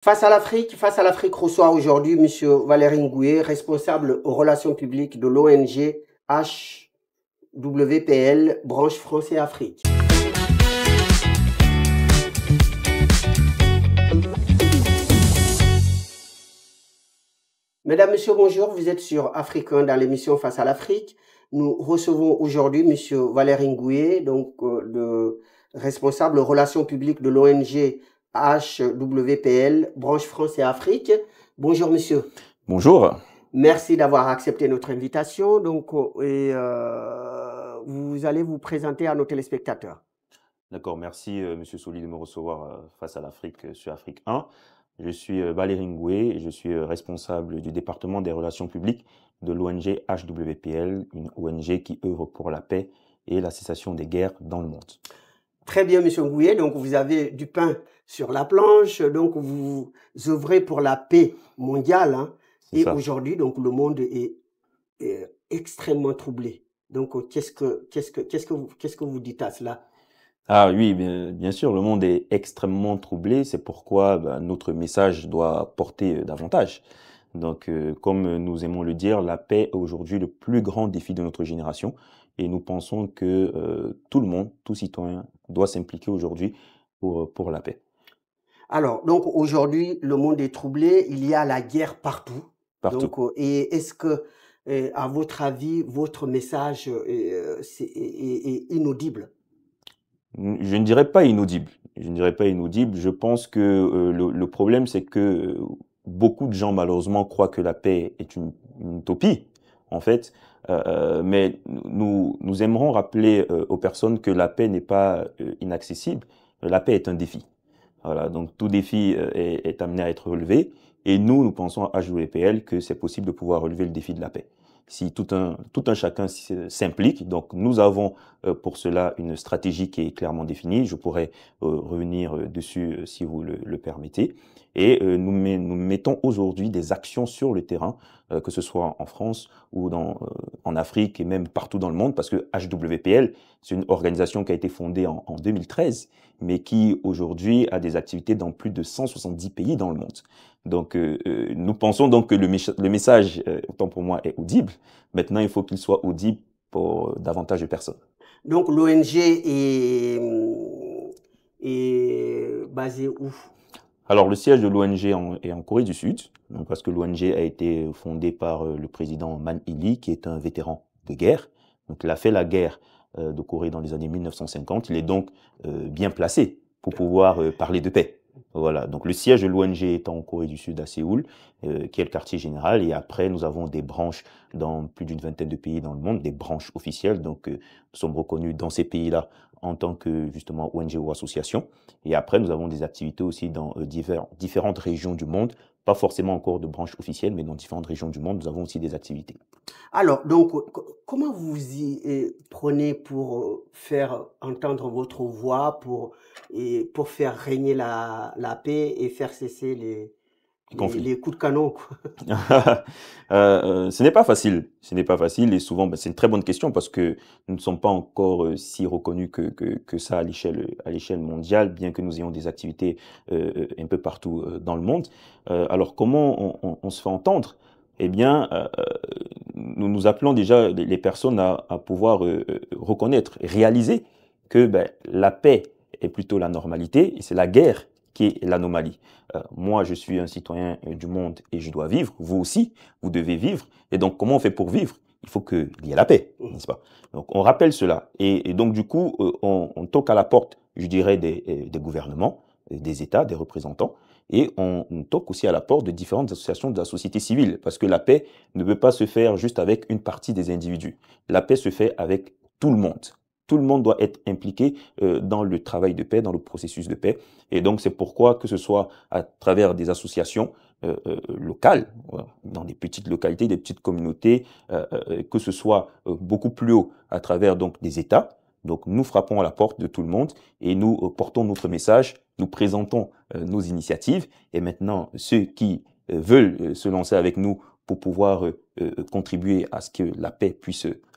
Face à l'Afrique reçoit aujourd'hui M. Valéry Ngouye, responsable aux relations publiques de l'ONG HWPL, branche France et Afrique. Mesdames, Messieurs, bonjour, vous êtes sur Afrique 1 dans l'émission Face à l'Afrique. Nous recevons aujourd'hui M. Valéry Ngouye, donc le responsable aux relations publiques de l'ONG HWPL, branche France et Afrique. Bonjour monsieur. Bonjour. Merci d'avoir accepté notre invitation. Donc, vous allez vous présenter à nos téléspectateurs. D'accord, merci monsieur Soli de me recevoir face à l'Afrique sur Afrique 1. Je suis Valéry Ngouye et je suis responsable du département des relations publiques de l'ONG HWPL, une ONG qui œuvre pour la paix et la cessation des guerres dans le monde. Très bien, monsieur Ngouye. Donc, vous avez du pain sur la planche. Donc, vous œuvrez pour la paix mondiale. Hein, et aujourd'hui, donc, le monde est extrêmement troublé. Donc, qu'est-ce que vous dites à cela? Ah oui, bien sûr, le monde est extrêmement troublé. C'est pourquoi notre message doit porter davantage. Donc, comme nous aimons le dire, la paix est aujourd'hui le plus grand défi de notre génération. Et nous pensons que tout le monde, tout citoyen, doit s'impliquer aujourd'hui pour la paix. Alors, donc aujourd'hui, le monde est troublé, il y a la guerre partout. Partout. Donc, et est-ce que, à votre avis, votre message est inaudible? Je ne dirais pas inaudible. Je ne dirais pas inaudible. Je pense que le problème, c'est que beaucoup de gens, malheureusement, croient que la paix est une utopie, en fait. Mais nous aimerons rappeler aux personnes que la paix n'est pas inaccessible. La paix est un défi. Voilà, donc tout défi est amené à être relevé. Et nous pensons à HWPL que c'est possible de pouvoir relever le défi de la paix. Si tout un chacun s'implique, donc nous avons pour cela une stratégie qui est clairement définie. Je pourrais revenir dessus si vous le permettez. Et nous mettons aujourd'hui des actions sur le terrain, que ce soit en France ou en Afrique et même partout dans le monde, parce que HWPL, c'est une organisation qui a été fondée en 2013, mais qui aujourd'hui a des activités dans plus de 170 pays dans le monde. Donc, nous pensons donc que le message, autant pour moi, est audible. Maintenant, il faut qu'il soit audible pour davantage de personnes. Donc, l'ONG est basée où? Alors, le siège de l'ONG est en Corée du Sud, donc parce que l'ONG a été fondée par le président Man Il-lee, qui est un vétéran de guerre. Donc, il a fait la guerre de Corée dans les années 1950. Il est donc bien placé pour pouvoir parler de paix. Voilà, donc le siège de l'ONG est en Corée du Sud, à Séoul, qui est le quartier général. Et après, nous avons des branches dans plus d'une vingtaine de pays dans le monde, des branches officielles. Donc, nous sommes reconnus dans ces pays-là en tant que, justement, ONG ou association. Et après, nous avons des activités aussi dans différentes régions du monde. Pas forcément encore de branches officielles, mais dans différentes régions du monde, nous avons aussi des activités. Alors, donc, comment vous y prenez pour faire entendre votre voix, pour faire régner la paix et faire cesser les coups de canon? Ce n'est pas facile. Ce n'est pas facile et souvent, c'est une très bonne question parce que nous ne sommes pas encore si reconnus que ça à l'échelle mondiale, bien que nous ayons des activités un peu partout dans le monde. Alors, comment on se fait entendre? Eh bien, nous appelons déjà les personnes à pouvoir reconnaître, réaliser que la paix est plutôt la normalité et c'est la guerre qui est l'anomalie. Moi, je suis un citoyen du monde et je dois vivre. Vous aussi, vous devez vivre. Et donc, comment on fait pour vivre? Il faut qu'il y ait la paix, n'est-ce pas? Donc, on rappelle cela. Et donc, du coup, on toque à la porte, je dirais, des gouvernements, des États, des représentants. Et on toque aussi à la porte de différentes associations de la société civile, parce que la paix ne peut pas se faire juste avec une partie des individus. La paix se fait avec tout le monde. Tout le monde doit être impliqué dans le travail de paix, dans le processus de paix. Et donc, c'est pourquoi, que ce soit à travers des associations locales, dans des petites localités, des petites communautés, que ce soit beaucoup plus haut à travers donc des États. Donc, nous frappons à la porte de tout le monde et nous portons notre message, nous présentons nos initiatives. Et maintenant, ceux qui veulent se lancer avec nous pour pouvoir contribuer à ce que la paix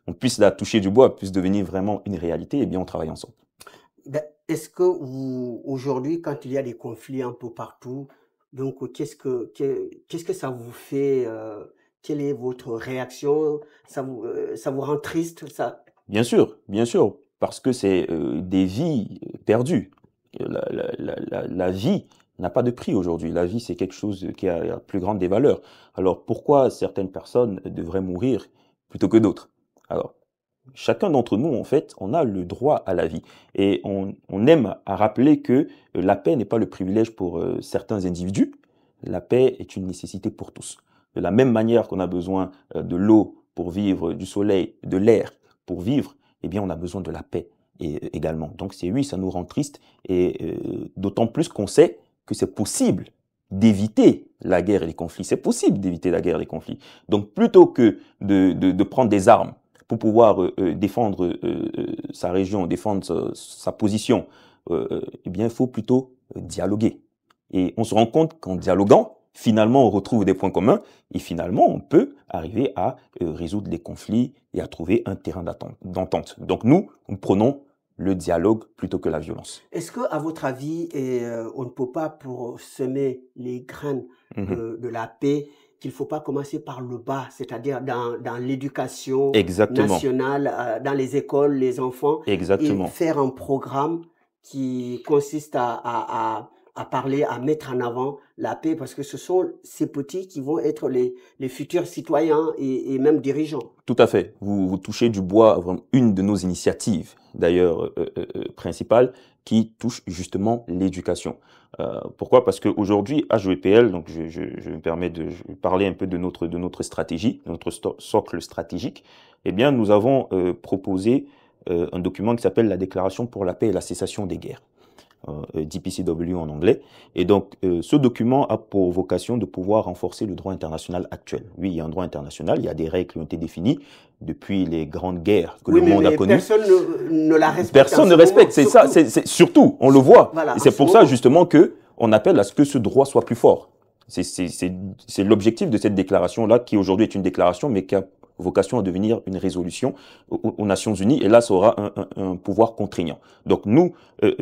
on puisse la toucher du bois, puisse devenir vraiment une réalité, eh bien, on travaille ensemble. Est-ce que aujourd'hui, quand il y a des conflits un peu partout, Donc, qu'est-ce que ça vous fait? Quelle est votre réaction? Ça vous rend triste? Ça... Bien sûr, parce que c'est des vies perdues. La vie n'a pas de prix aujourd'hui. La vie, c'est quelque chose qui a la plus grande des valeurs. Alors pourquoi certaines personnes devraient mourir plutôt que d'autres? Alors, chacun d'entre nous, en fait, on a le droit à la vie. Et on aime à rappeler que la paix n'est pas le privilège pour certains individus. La paix est une nécessité pour tous. De la même manière qu'on a besoin de l'eau pour vivre, du soleil, de l'air pour vivre, eh bien, on a besoin de la paix également. Donc, c'est oui, ça nous rend triste. Et d'autant plus qu'on sait que c'est possible d'éviter la guerre et les conflits. C'est possible d'éviter la guerre et les conflits. Donc, plutôt que de prendre des armes pour pouvoir défendre sa région, défendre sa position, eh bien, il faut plutôt dialoguer. Et on se rend compte qu'en dialoguant, finalement, on retrouve des points communs et finalement, on peut arriver à résoudre les conflits et à trouver un terrain d'entente. Donc, nous prenons le dialogue plutôt que la violence. Est-ce que, à votre avis, on ne peut pas, pour semer les graines de la paix, qu'il ne faut pas commencer par le bas, c'est-à-dire dans l'éducation nationale, dans les écoles, les enfants, et faire un programme qui consiste à parler, à mettre en avant la paix, parce que ce sont ces petits qui vont être les futurs citoyens et même dirigeants. Tout à fait. Vous touchez du bois une de nos initiatives, d'ailleurs, principale, qui touche justement l'éducation. Pourquoi? Parce qu'aujourd'hui, HEPL, donc je me permets de parler un peu de notre stratégie, notre socle stratégique, eh bien, nous avons proposé un document qui s'appelle la Déclaration pour la paix et la cessation des guerres. DPCW en anglais. Et donc, ce document a pour vocation de pouvoir renforcer le droit international actuel. Oui, il y a un droit international, il y a des règles qui ont été définies depuis les grandes guerres que le monde a connues. Personne ne la respecte. Personne ne respecte, c'est ça, c'est surtout, on le voit. Voilà, et c'est pour ça justement que on appelle à ce que ce droit soit plus fort. C'est l'objectif de cette déclaration-là, qui aujourd'hui est une déclaration, mais qui a vocation à devenir une résolution aux Nations Unies, et là, ça aura un pouvoir contraignant. Donc nous,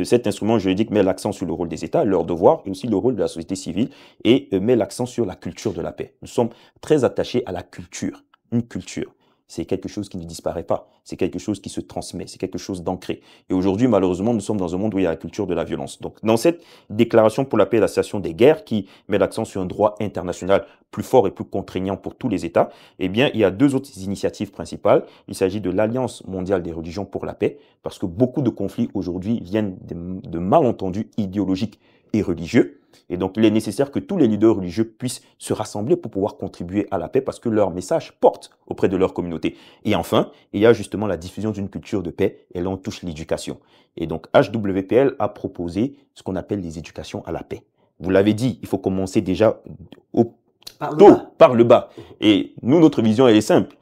cet instrument juridique met l'accent sur le rôle des États, leur devoir, et aussi le rôle de la société civile, et met l'accent sur la culture de la paix. Nous sommes très attachés à la culture, une culture. C'est quelque chose qui ne disparaît pas, c'est quelque chose qui se transmet, c'est quelque chose d'ancré. Et aujourd'hui, malheureusement, nous sommes dans un monde où il y a la culture de la violence. Donc, dans cette déclaration pour la paix et la cessation des guerres, qui met l'accent sur un droit international plus fort et plus contraignant pour tous les États, eh bien, il y a deux autres initiatives principales. Il s'agit de l'Alliance mondiale des religions pour la paix, parce que beaucoup de conflits aujourd'hui viennent de malentendus idéologiques et religieux. Et donc, il est nécessaire que tous les leaders religieux puissent se rassembler pour pouvoir contribuer à la paix parce que leur message porte auprès de leur communauté. Et enfin, il y a justement la diffusion d'une culture de paix et là, on touche l'éducation. Et donc, HWPL a proposé ce qu'on appelle les éducations à la paix. Vous l'avez dit, il faut commencer déjà par le bas. Et nous, notre vision, elle est simple.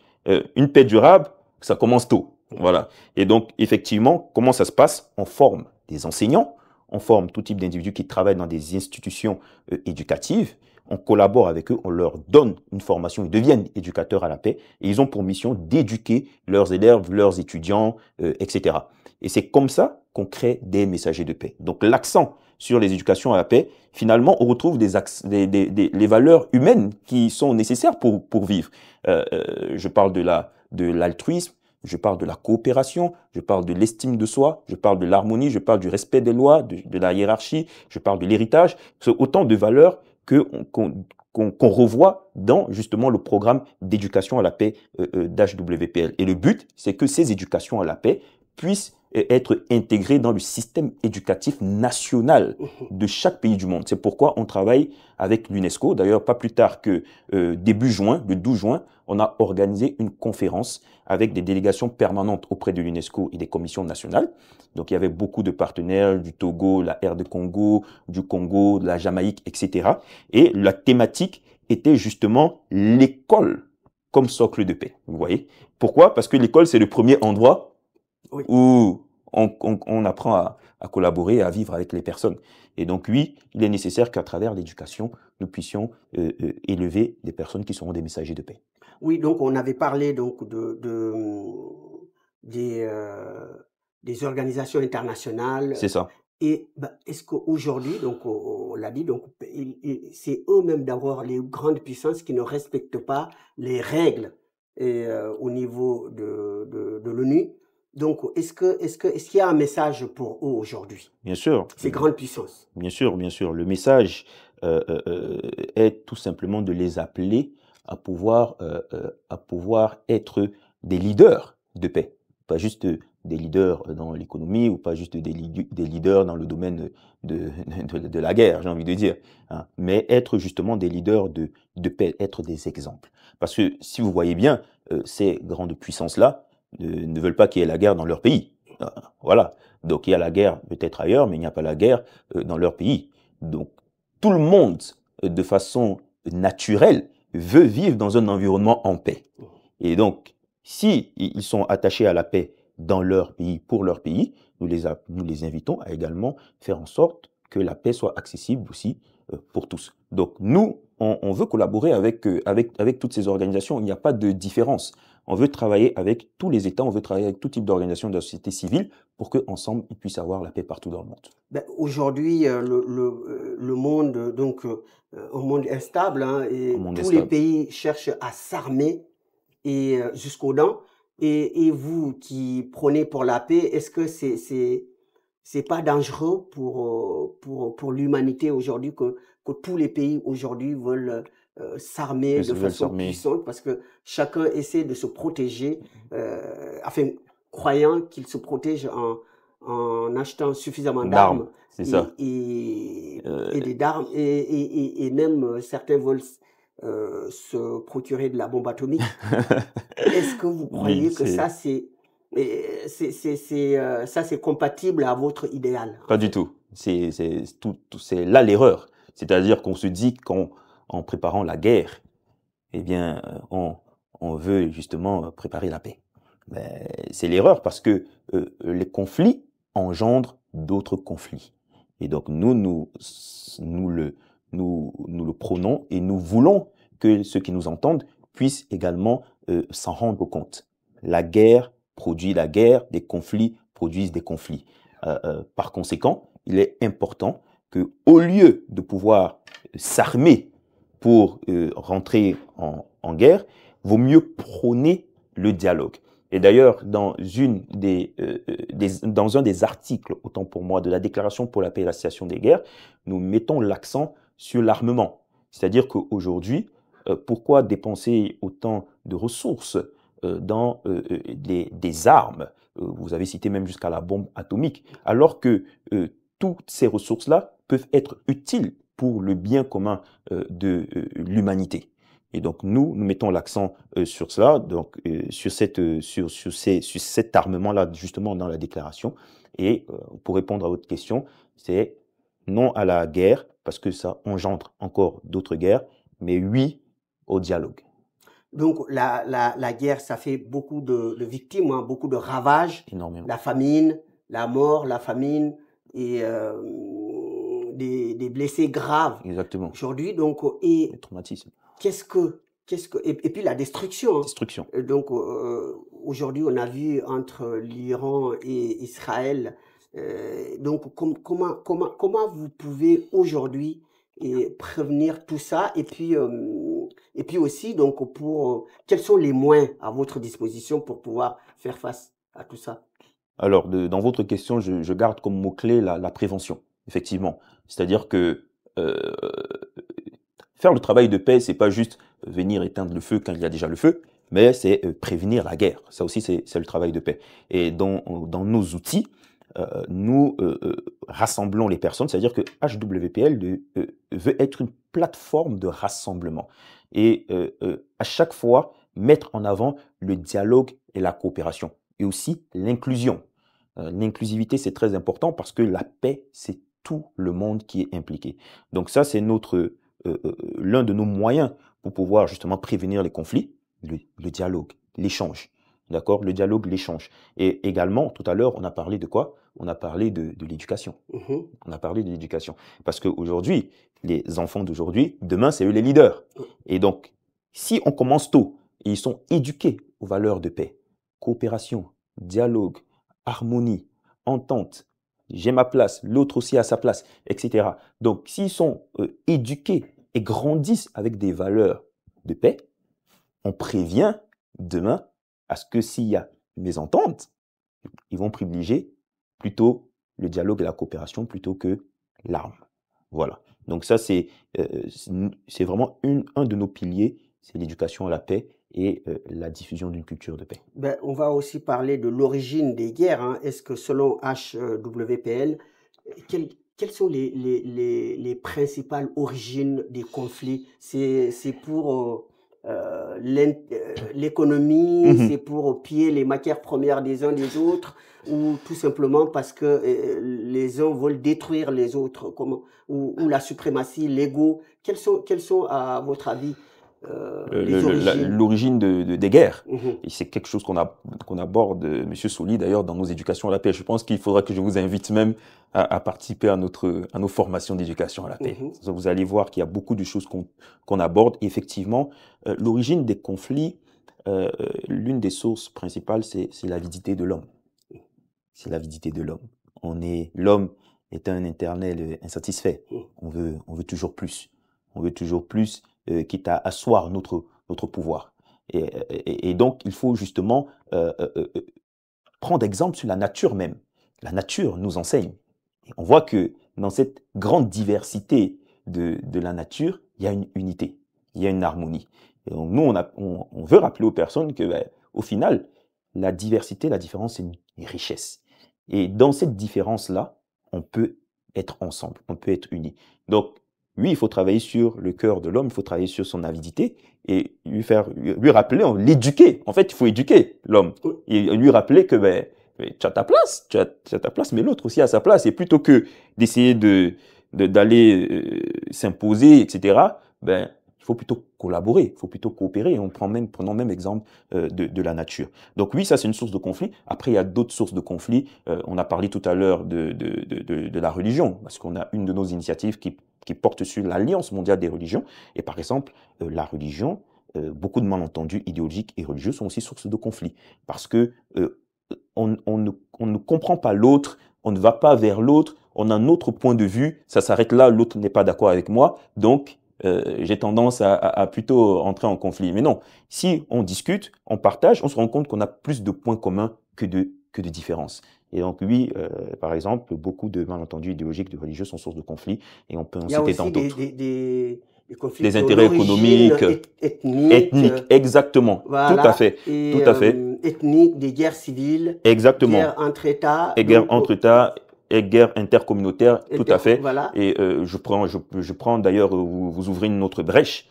Une paix durable, ça commence tôt. Voilà. Et donc, effectivement, comment ça se passe? On forme des enseignants, on forme tout type d'individus qui travaillent dans des institutions éducatives, on collabore avec eux, on leur donne une formation, ils deviennent éducateurs à la paix et ils ont pour mission d'éduquer leurs élèves, leurs étudiants, etc. Et c'est comme ça qu'on crée des messagers de paix. Donc l'accent sur les éducations à la paix, finalement, on retrouve les valeurs humaines qui sont nécessaires pour vivre. Je parle de l'altruisme, je parle de la coopération, je parle de l'estime de soi, je parle de l'harmonie, je parle du respect des lois, de la hiérarchie, je parle de l'héritage. C'est autant de valeurs qu'on revoit dans justement le programme d'éducation à la paix d'HWPL. Et le but, c'est que ces éducations à la paix puissent être intégrées dans le système éducatif national de chaque pays du monde. C'est pourquoi on travaille avec l'UNESCO. D'ailleurs, pas plus tard que début juin, le 12 juin, on a organisé une conférence avec des délégations permanentes auprès de l'UNESCO et des commissions nationales. Donc, il y avait beaucoup de partenaires du Togo, la RD Congo, du Congo, de la Jamaïque, etc. Et la thématique était justement l'école comme socle de paix. Vous voyez? Pourquoi? Parce que l'école, c'est le premier endroit où on apprend à collaborer et à vivre avec les personnes. Et donc, oui, il est nécessaire qu'à travers l'éducation, nous puissions élever des personnes qui seront des messagers de paix. Oui, donc on avait parlé donc des organisations internationales. C'est ça. Et est-ce qu'aujourd'hui, donc on l'a dit, donc c'est eux-mêmes d'avoir les grandes puissances qui ne respectent pas les règles au niveau de l'ONU. Donc est-ce qu'il y a un message pour eux aujourd'hui, Bien sûr, ces grandes puissances? bien sûr, bien sûr. Le message est tout simplement de les appeler à pouvoir être des leaders de paix. Pas juste des leaders dans l'économie ou pas juste des leaders dans le domaine de la guerre, j'ai envie de dire, hein, mais être justement des leaders de paix, être des exemples. Parce que si vous voyez bien, ces grandes puissances-là ne veulent pas qu'il y ait la guerre dans leur pays. Voilà. Donc il y a la guerre peut-être ailleurs, mais il n'y a pas la guerre dans leur pays. Donc tout le monde, de façon naturelle, veut vivre dans un environnement en paix. Et donc, si ils sont attachés à la paix dans leur pays, pour leur pays, nous les invitons à également faire en sorte que la paix soit accessible aussi pour tous. Donc nous, on veut collaborer avec toutes ces organisations. Il n'y a pas de différence. On veut travailler avec tous les États, on veut travailler avec tout type d'organisation de la société civile pour qu'ensemble, ils puissent avoir la paix partout dans le monde. Aujourd'hui, le monde, donc un monde instable, hein, Un et monde tous les instable. pays cherchent à s'armer et jusqu'aux dents. Et vous qui prônez pour la paix, est-ce que c'est pas dangereux pour l'humanité aujourd'hui que tous les pays aujourd'hui veulent s'armer de Ils veulent façon s'armer puissante parce que chacun essaie de se protéger, enfin, croyant qu'il se protège en achetant suffisamment d'armes, d'armes c'est ça. et des d'armes et même certains veulent se procurer de la bombe atomique. Est-ce que vous Oui, croyez que ça c'est compatible à votre idéal en pas du fait? tout. C'est là l'erreur. C'est-à-dire qu'on se dit qu'en préparant la guerre, eh bien, on veut justement préparer la paix. Mais c'est l'erreur parce que les conflits engendrent d'autres conflits. Et donc nous le prônons et nous voulons que ceux qui nous entendent puissent également s'en rendre compte. La guerre produit la guerre, des conflits produisent des conflits. Par conséquent, il est important que, au lieu de pouvoir s'armer pour rentrer en guerre, vaut mieux prôner le dialogue. Et d'ailleurs, dans un des articles, autant pour moi, de la Déclaration pour la paix et la cessation des guerres, nous mettons l'accent sur l'armement. C'est-à-dire qu'aujourd'hui, pourquoi dépenser autant de ressources dans des armes, vous avez cité même jusqu'à la bombe atomique, alors que toutes ces ressources-là peuvent être utiles pour le bien commun de l'humanité. Et donc nous mettons l'accent sur cela, donc sur cet armement-là justement dans la déclaration. Et pour répondre à votre question, c'est non à la guerre parce que ça engendre encore d'autres guerres, mais oui au dialogue. Donc la guerre, ça fait beaucoup de victimes, hein, beaucoup de ravages, Énormément. la famine, la mort, la famine et des blessés graves Exactement. aujourd'hui. Donc, Le traumatisme. et puis la destruction, hein. Destruction. Donc aujourd'hui, on a vu entre l'Iran et Israël. Donc comment vous pouvez aujourd'hui prévenir tout ça et puis aussi donc quels sont les moyens à votre disposition pour pouvoir faire face à tout ça? Alors, dans votre question, je garde comme mot-clé la prévention, effectivement. C'est-à-dire que euh, faire le travail de paix, c'est pas juste venir éteindre le feu quand il y a déjà le feu, mais c'est prévenir la guerre. Ça aussi, c'est le travail de paix. Et dans nos outils, nous rassemblons les personnes, c'est-à-dire que HWPL veut être une plateforme de rassemblement. Et à chaque fois, mettre en avant le dialogue et la coopération. Et aussi l'inclusion. L'inclusivité, c'est très important parce que la paix, c'est tout le monde qui est impliqué. Donc ça, c'est l'un de nos moyens pour pouvoir justement prévenir les conflits, le dialogue, l'échange. D'accord? Le dialogue, l'échange. Et également, tout à l'heure, on a parlé de quoi? On a parlé de l'éducation. Mhm. On a parlé de l'éducation. Parce qu'aujourd'hui, les enfants d'aujourd'hui, demain, c'est eux les leaders. Et donc, si on commence tôt et ils sont éduqués aux valeurs de paix, coopération, dialogue, harmonie, entente, j'ai ma place, l'autre aussi a sa place, etc. Donc, s'ils sont éduqués et grandissent avec des valeurs de paix, on prévient demain à ce que s'il y a une mésentente, ils vont privilégier plutôt le dialogue et la coopération plutôt que l'arme. Voilà. Donc ça, c'est vraiment un de nos piliers, c'est l'éducation à la paix et la diffusion d'une culture de paix. Ben, on va aussi parler de l'origine des guerres. Hein. Est-ce que selon HWPL, quelles sont les principales origines des conflits? C'est pour l'économie, c'est pour piller les matières premières des uns des autres, ou tout simplement parce que les uns veulent détruire les autres, ou la suprématie, l'ego. Quelles sont, à votre avis, les origines? L'origine des guerres. Et c'est quelque chose qu'on aborde, Monsieur Soli, d'ailleurs, dans nos éducations à la paix. Je pense qu'il faudra que je vous invite même à participer à nos formations d'éducation à la paix. Donc, vous allez voir qu'il y a beaucoup de choses qu'on aborde. Et effectivement, l'origine des conflits, l'une des sources principales, c'est l'avidité de l'homme. C'est l'avidité de l'homme. L'homme est un éternel insatisfait. On veut toujours plus. On veut toujours plus, quitte à asseoir notre pouvoir. Et donc, il faut justement prendre exemple sur la nature même. La nature nous enseigne. On voit que dans cette grande diversité de la nature, il y a une unité, il y a une harmonie. Et donc, nous, on veut rappeler aux personnes que, au final, la diversité, la différence, c'est une richesse. Et dans cette différence-là, on peut être ensemble, on peut être unis. Donc, oui, il faut travailler sur le cœur de l'homme, il faut travailler sur son avidité et lui rappeler, l'éduquer. En fait, il faut éduquer l'homme et lui rappeler que tu as ta place, tu as ta place, mais l'autre aussi a sa place. Et plutôt que d'essayer d'aller s'imposer, etc., il faut plutôt collaborer, il faut plutôt coopérer. Et prenons même exemple de la nature. Donc oui, ça c'est une source de conflit. Après, il y a d'autres sources de conflit. On a parlé tout à l'heure de la religion, parce qu'on a une de nos initiatives qui porte sur l'Alliance mondiale des religions. Et par exemple, la religion, beaucoup de malentendus idéologiques et religieux sont aussi source de conflit. Parce que on ne comprend pas l'autre, on ne va pas vers l'autre, on a un autre point de vue, ça s'arrête là, l'autre n'est pas d'accord avec moi, donc j'ai tendance à plutôt entrer en conflit. Mais non, si on discute, on partage, on se rend compte qu'on a plus de points communs que de différences. Et donc oui, par exemple, beaucoup de malentendus idéologiques, de religieux sont source de conflits, et on peut en citer tant d'autres. Des conflits des intérêts économiques, ethniques, exactement, voilà, tout à fait, tout à fait. Ethniques, des guerres civiles, exactement, guerres entre États, et guerres entre États, et guerres intercommunautaires, tout à fait. Voilà. Et je prends d'ailleurs, vous ouvrez une autre brèche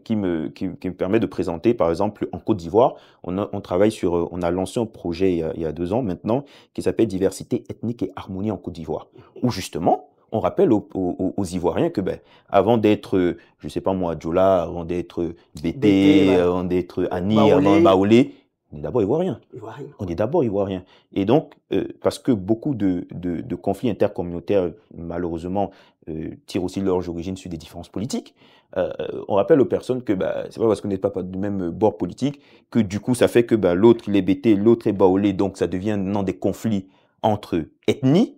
qui me permet de présenter, par exemple, en Côte d'Ivoire, on a lancé un projet il y a 2 ans maintenant qui s'appelle Diversité ethnique et harmonie en Côte d'Ivoire, où justement on rappelle aux Ivoiriens que avant d'être, je sais pas moi, Djola, avant d'être Bété, avant d'être Annie, avant Baolé, on est d'abord Ivoirien. On est d'abord Ivoirien. Et donc, parce que beaucoup de conflits intercommunautaires, malheureusement, tirent aussi leurs origines sur des différences politiques, on rappelle aux personnes que c'est pas parce qu'on n'est pas du même bord politique que du coup ça fait que l'autre il est Bété, l'autre est Baolé, donc ça devient maintenant des conflits entre ethnies,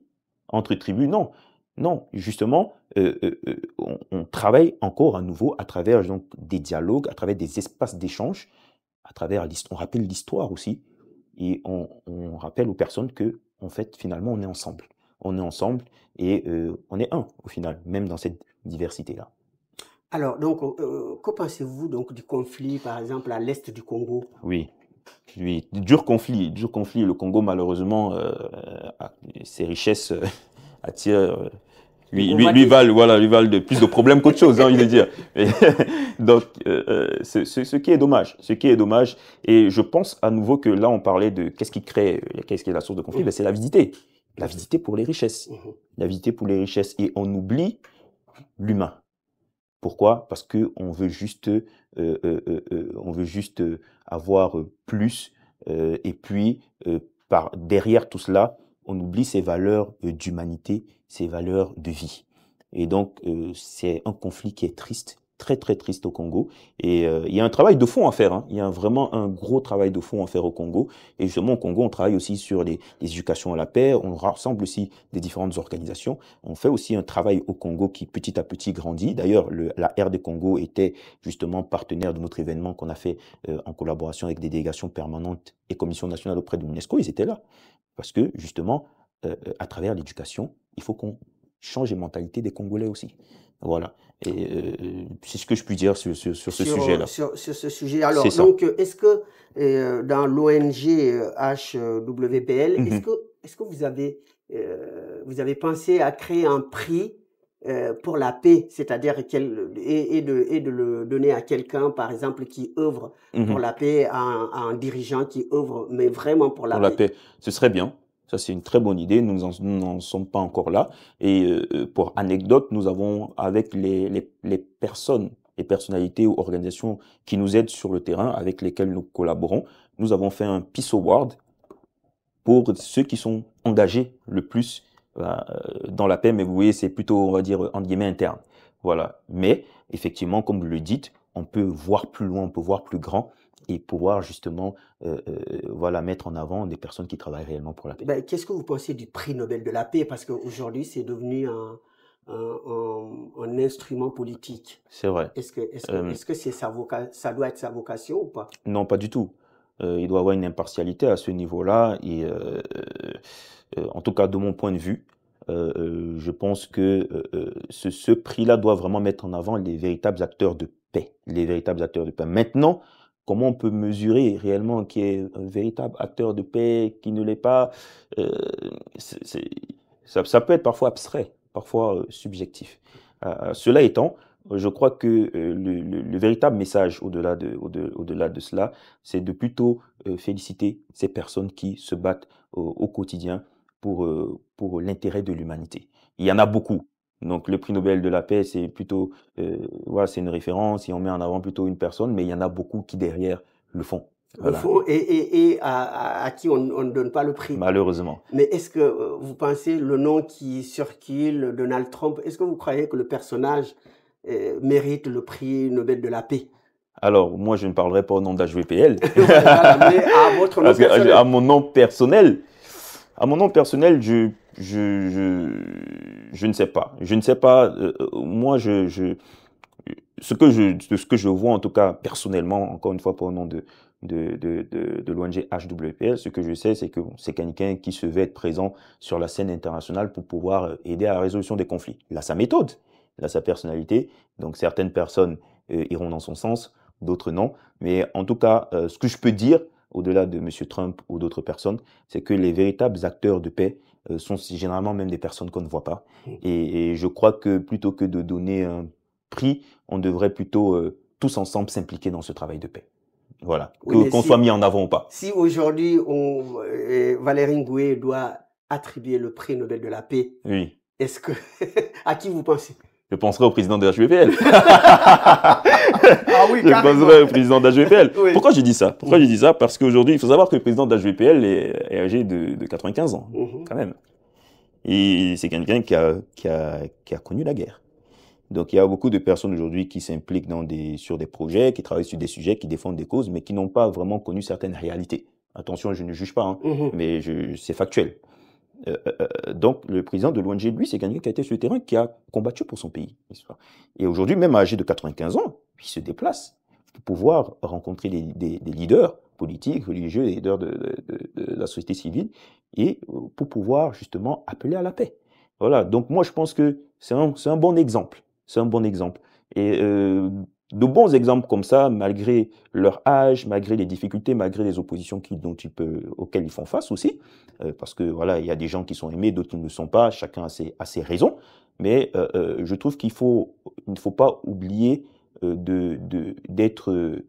entre tribus. Non. Non, justement, on travaille encore à nouveau à travers donc, des dialogues, à travers des espaces d'échange, on rappelle l'histoire aussi, et on rappelle aux personnes que, en fait, finalement, on est ensemble. On est ensemble et on est un, au final, même dans cette diversité-là. Alors, donc, que pensez-vous donc du conflit, par exemple, à l'est du Congo? Oui, dur conflit. Le Congo, malheureusement, ses richesses attirent... Lui valent plus de problèmes qu'autre chose, j'ai envie de dire. Donc, ce qui est dommage. Et je pense à nouveau que là, on parlait de qu'est-ce qui est la source de conflit, c'est l'avidité. L'avidité pour les richesses. L'avidité pour les richesses. Et on oublie l'humain. Pourquoi? Parce que on veut juste avoir plus. Et puis, derrière tout cela, on oublie ces valeurs d'humanité, ces valeurs de vie. Et donc, c'est un conflit qui est triste, très très triste au Congo. Et il y a un travail de fond à faire, hein. Il y a vraiment un gros travail de fond à faire au Congo. Et justement, au Congo, on travaille aussi sur les éducations à la paix. On rassemble aussi des différentes organisations. On fait aussi un travail au Congo qui petit à petit grandit. D'ailleurs, la RD Congo était justement partenaire de notre événement qu'on a fait en collaboration avec des délégations permanentes et commissions nationales auprès de l'UNESCO. Ils étaient là. Parce que justement, à travers l'éducation, il faut qu'on change les mentalités des Congolais aussi. Voilà. Et c'est ce que je puis dire sur ce sujet-là. Sur ce sujet. Alors, C'est ça. donc, est-ce que dans l'ONG HWPL, est-ce que vous avez pensé à créer un prix pour la paix, c'est-à-dire et de le donner à quelqu'un, par exemple, qui œuvre pour la paix, à un dirigeant qui œuvre, mais vraiment pour la paix. Ce serait bien. Ça, c'est une très bonne idée. Nous n'en sommes pas encore là. Et pour anecdote, nous avons, avec les personnes, les personnalités ou organisations qui nous aident sur le terrain, avec lesquelles nous collaborons, nous avons fait un Peace Award pour ceux qui sont engagés le plus dans la paix. Mais vous voyez, c'est plutôt, on va dire, entre guillemets, interne. Voilà. Mais effectivement, comme vous le dites, on peut voir plus loin, on peut voir plus grand et pouvoir justement voilà, mettre en avant des personnes qui travaillent réellement pour la paix. Ben, qu'est-ce que vous pensez du prix Nobel de la paix? Parce qu'aujourd'hui, c'est devenu un instrument politique. C'est vrai. Est-ce que ça doit être sa vocation ou pas? Non, pas du tout. Il doit y avoir une impartialité à ce niveau-là. Et en tout cas, de mon point de vue, je pense que ce prix-là doit vraiment mettre en avant les véritables acteurs de paix. Les véritables acteurs de paix. Maintenant, comment on peut mesurer réellement qui est un véritable acteur de paix, qui ne l'est pas? Ça peut être parfois abstrait, parfois subjectif. Cela étant, je crois que le véritable message au-delà de cela, c'est de plutôt féliciter ces personnes qui se battent au quotidien pour l'intérêt de l'humanité. Il y en a beaucoup. Donc le prix Nobel de la paix, c'est plutôt, voilà, c'est une référence et on met en avant plutôt une personne, mais il y en a beaucoup qui derrière le font. Voilà. Le font et à qui on ne donne pas le prix. Malheureusement. Mais est-ce que vous pensez le nom qui circule, Donald Trump, est-ce que vous croyez que le personnage mérite le prix Nobel de la paix? Alors, moi, je ne parlerai pas au nom d'HVPL. Voilà, mais à votre nom personnel. À mon nom personnel, je ne sais pas. Je ne sais pas. Moi, ce que je vois, en tout cas, personnellement, encore une fois, pas au nom de l'ONG HWPL, ce que je sais, c'est que c'est quelqu'un qui se veut être présent sur la scène internationale pour pouvoir aider à la résolution des conflits. Il a sa méthode, il a sa personnalité. Donc, certaines personnes iront dans son sens, d'autres non. Mais en tout cas, ce que je peux dire, au-delà de M. Trump ou d'autres personnes, c'est que les véritables acteurs de paix sont généralement même des personnes qu'on ne voit pas. Et je crois que plutôt que de donner un prix, on devrait plutôt tous ensemble s'impliquer dans ce travail de paix. Voilà, oui, qu'on soit mis en avant ou pas. Si aujourd'hui, Valérie Ngoué doit attribuer le prix Nobel de la paix, oui. Est-ce que à qui vous pensez? Je penserai au président de HVPL. Ah oui, je penserai au président de HVPL. Oui. Pourquoi je dis ça? Pourquoi je dis ça? Parce qu'aujourd'hui, il faut savoir que le président de HVPL est âgé de 95 ans, quand même. Et c'est quelqu'un qui a connu la guerre. Donc, il y a beaucoup de personnes aujourd'hui qui s'impliquent sur des projets, qui travaillent sur des sujets, qui défendent des causes, mais qui n'ont pas vraiment connu certaines réalités. Attention, je ne juge pas, hein, mais c'est factuel. Donc, le président de l'ONG, lui, c'est quelqu'un qui a été sur le terrain, qui a combattu pour son pays. Et aujourd'hui, même âgé de 95 ans, il se déplace pour pouvoir rencontrer des leaders politiques, religieux, des leaders de la société civile, et pour pouvoir justement appeler à la paix. Voilà, donc moi je pense que c'est un bon exemple. C'est un bon exemple. Et de bons exemples comme ça, malgré leur âge, malgré les difficultés, malgré les oppositions auxquelles ils font face aussi, parce que voilà, il y a des gens qui sont aimés, d'autres qui ne le sont pas, chacun a ses raisons. Mais je trouve qu'il ne faut pas oublier d'être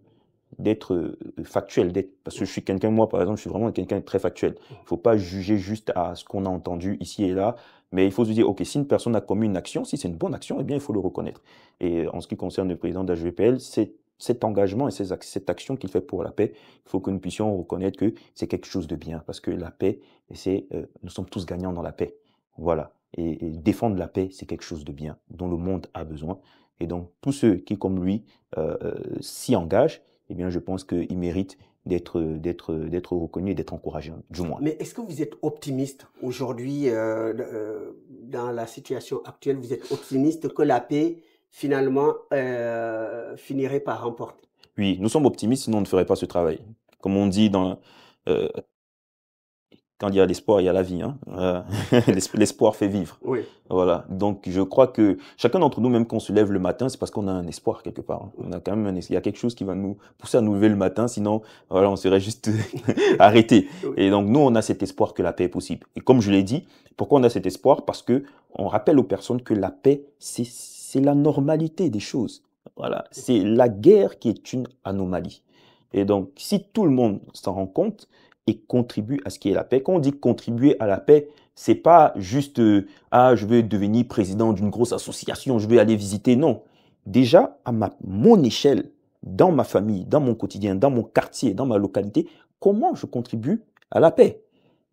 factuel, parce que je suis quelqu'un, moi par exemple, je suis vraiment quelqu'un de très factuel. Il ne faut pas juger juste à ce qu'on a entendu ici et là, mais il faut se dire, ok, si une personne a commis une action, si c'est une bonne action, eh bien il faut le reconnaître. Et en ce qui concerne le président de HVPL, c'est cet engagement et cette action qu'il fait pour la paix, il faut que nous puissions reconnaître que c'est quelque chose de bien, parce que la paix, nous sommes tous gagnants dans la paix. Voilà. Et défendre la paix, c'est quelque chose de bien, dont le monde a besoin. Et donc, tous ceux qui, comme lui, s'y engagent, eh bien, je pense qu'ils méritent d'être reconnus et d'être encouragés, du moins. Mais est-ce que vous êtes optimiste aujourd'hui, dans la situation actuelle, vous êtes optimiste que la paix, finalement, finirait par remporter? Oui, nous sommes optimistes, sinon on ne ferait pas ce travail. Comme on dit euh, quand il y a l'espoir, il y a la vie. Hein. L'espoir fait vivre. Oui. Voilà. Donc, je crois que chacun d'entre nous, même quand on se lève le matin, c'est parce qu'on a un espoir quelque part. Hein. On a quand même il y a quelque chose qui va nous pousser à nous lever le matin, sinon, voilà, on serait juste arrêté. Oui. Et donc, nous, on a cet espoir que la paix est possible. Et comme je l'ai dit, pourquoi on a cet espoir? Parce que on rappelle aux personnes que la paix, c'est la normalité des choses. Voilà. C'est la guerre qui est une anomalie. Et donc, si tout le monde s'en rend compte et contribue à ce qui est la paix, quand on dit contribuer à la paix, c'est pas juste ah, je veux devenir président d'une grosse association, je veux aller visiter. Non. Déjà, à mon échelle, dans ma famille, dans mon quotidien, dans mon quartier, dans ma localité, comment je contribue à la paix?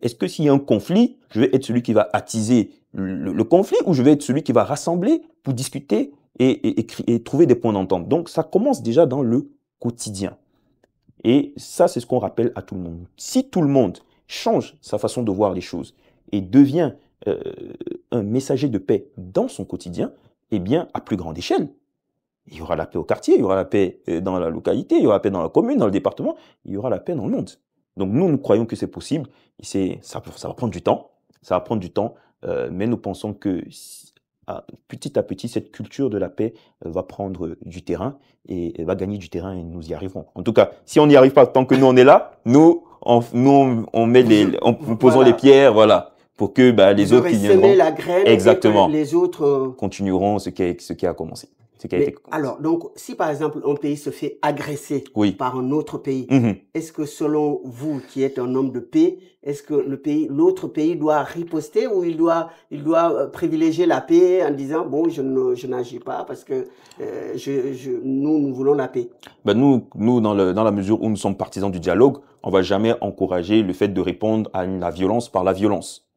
Est-ce que s'il y a un conflit, je vais être celui qui va attiser le conflit ou je vais être celui qui va rassembler pour discuter et trouver des points d'entente? Donc, ça commence déjà dans le quotidien. Et ça, c'est ce qu'on rappelle à tout le monde. Si tout le monde change sa façon de voir les choses et devient un messager de paix dans son quotidien, eh bien, à plus grande échelle, il y aura la paix au quartier, il y aura la paix dans la localité, il y aura la paix dans la commune, dans le département, il y aura la paix dans le monde. Donc nous croyons que c'est possible. Ça va prendre du temps, mais nous pensons que petit à petit, cette culture de la paix va prendre du terrain et va gagner du terrain et nous y arriverons. En tout cas, si on n'y arrive pas tant que nous on est là, nous posons les pierres, voilà, pour que les autres qui viendront, la graine, exactement, et que les autres continueront ce qui a commencé. Alors, donc, si par exemple un pays se fait agresser par un autre pays, est-ce que selon vous, qui êtes un homme de paix, est-ce que l'autre pays doit riposter ou il doit privilégier la paix en disant bon, je n'agis pas parce que nous voulons la paix? Nous dans la mesure où nous sommes partisans du dialogue, on va jamais encourager le fait de répondre à la violence par la violence.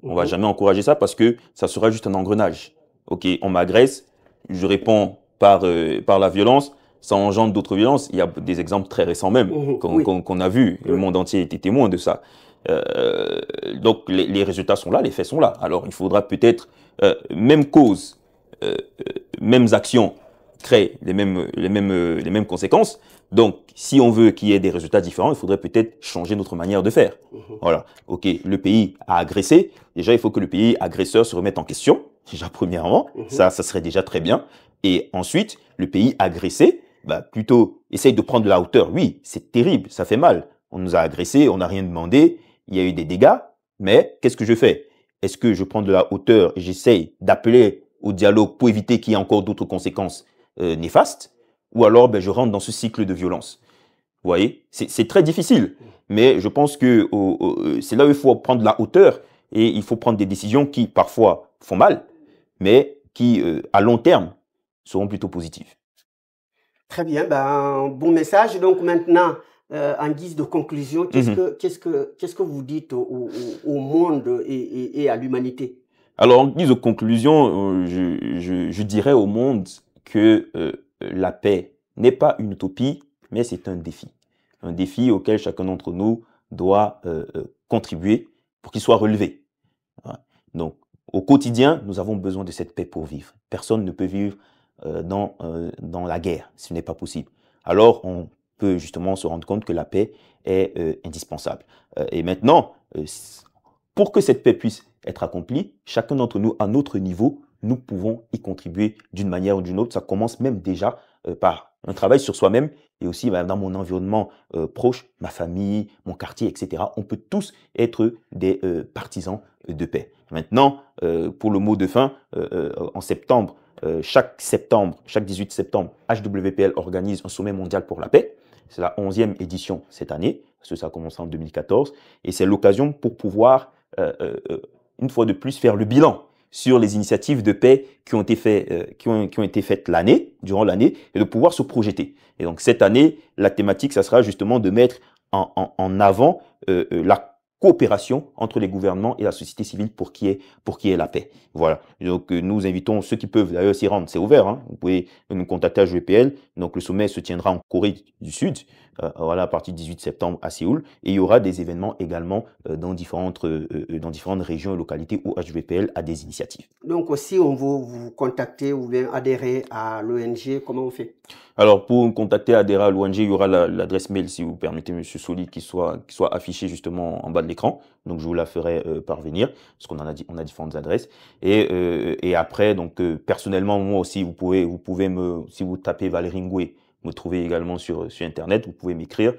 On va jamais encourager ça parce que ça sera juste un engrenage. Ok, on m'agresse. Je réponds par la violence, ça engendre d'autres violences. Il y a des exemples très récents même qu'on a vus. Le monde entier était témoin de ça. Donc les résultats sont là, les faits sont là. Alors il faudra peut-être même cause, mêmes actions créent les mêmes conséquences. Donc si on veut qu'il y ait des résultats différents, il faudrait peut-être changer notre manière de faire. Voilà. Ok, le pays a agressé. Déjà, il faut que le pays agresseur se remette en question. Déjà, premièrement, ça serait déjà très bien. Et ensuite, le pays agressé, plutôt essaye de prendre de la hauteur. Oui, c'est terrible, ça fait mal. On nous a agressés, on n'a rien demandé, il y a eu des dégâts, mais qu'est-ce que je fais? Est-ce que je prends de la hauteur et j'essaye d'appeler au dialogue pour éviter qu'il y ait encore d'autres conséquences néfastes? Ou alors, je rentre dans ce cycle de violence? Vous voyez, c'est très difficile, mais je pense que c'est là où il faut prendre de la hauteur et il faut prendre des décisions qui, parfois, font mal, mais qui, à long terme, seront plutôt positives. Très bien, bon message. Donc maintenant, en guise de conclusion, qu'est-ce que vous dites au monde et à l'humanité? Alors, en guise de conclusion, je dirais au monde que la paix n'est pas une utopie, mais c'est un défi. Un défi auquel chacun d'entre nous doit contribuer pour qu'il soit relevé. Donc, au quotidien, nous avons besoin de cette paix pour vivre. Personne ne peut vivre dans la guerre, ce n'est pas possible. Alors, on peut justement se rendre compte que la paix est indispensable. Et maintenant, pour que cette paix puisse être accomplie, chacun d'entre nous, à notre niveau, nous pouvons y contribuer d'une manière ou d'une autre. Ça commence même déjà par un travail sur soi-même et aussi dans mon environnement proche, ma famille, mon quartier, etc. On peut tous être des partisans de paix. Maintenant, pour le mot de fin, en septembre, chaque 18 septembre, HWPL organise un sommet mondial pour la paix. C'est la 11e édition cette année, parce que ça a commencé en 2014. Et c'est l'occasion pour pouvoir, une fois de plus, faire le bilan sur les initiatives de paix qui ont été faites durant l'année, et de pouvoir se projeter. Et donc cette année, la thématique, ça sera justement de mettre en avant la coopération entre les gouvernements et la société civile pour qu'il y ait la paix. Voilà. Donc, nous invitons ceux qui peuvent d'ailleurs s'y rendre. C'est ouvert, hein. Vous pouvez nous contacter à JPL. Donc, le sommet se tiendra en Corée du Sud, voilà, à partir du 18 septembre à Séoul. Et il y aura des événements également dans différentes régions et localités où HVPL a des initiatives. Donc, aussi, on veut vous contacter ou bien adhérer à l'ONG, comment on fait? Alors, pour me contacter, adhérer à l'ONG, il y aura l'adresse mail, si vous permettez, Monsieur Soli, qui soit affichée justement en bas de l'écran. Donc, je vous la ferai parvenir, parce qu'on on a différentes adresses. Et après, donc, personnellement, moi aussi, vous pouvez si vous tapez Valérie Ngoué, me trouver également sur Internet, vous pouvez m'écrire.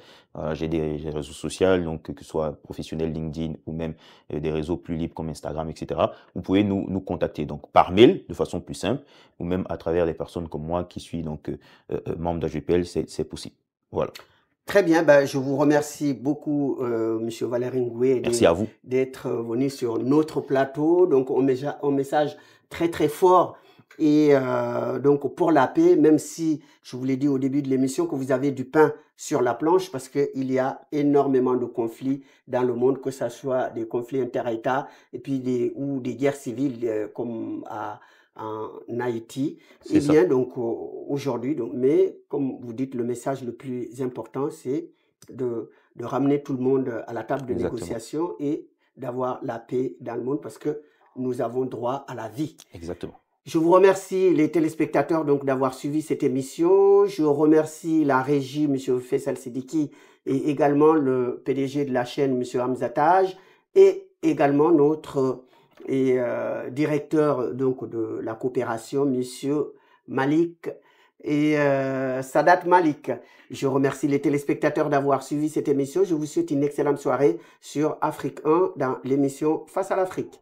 J'ai des réseaux sociaux, donc que ce soit professionnel, LinkedIn ou même des réseaux plus libres comme Instagram, etc. Vous pouvez nous contacter donc par mail de façon plus simple ou même à travers des personnes comme moi qui suis donc membre d'HVPL, c'est possible. Voilà. Très bien, ben, je vous remercie beaucoup, Monsieur Valérie Ngoué, Merci à vous d'être venu sur notre plateau. Donc, un message très très fort. Et donc pour la paix, même si je vous l'ai dit au début de l'émission que vous avez du pain sur la planche parce qu'il y a énormément de conflits dans le monde, que ce soit des conflits inter-États et puis ou des guerres civiles comme en Haïti. Eh bien, donc aujourd'hui, mais comme vous dites, le message le plus important, c'est de ramener tout le monde à la table de négociation et d'avoir la paix dans le monde parce que nous avons droit à la vie. Exactement. Je vous remercie les téléspectateurs donc d'avoir suivi cette émission. Je remercie la régie, M. Faisal Sidiki, et également le PDG de la chaîne, M. Hamza Taj, et également notre directeur donc de la coopération, M. Malik et Sadat Malik. Je remercie les téléspectateurs d'avoir suivi cette émission. Je vous souhaite une excellente soirée sur Afrique 1 dans l'émission Face à l'Afrique.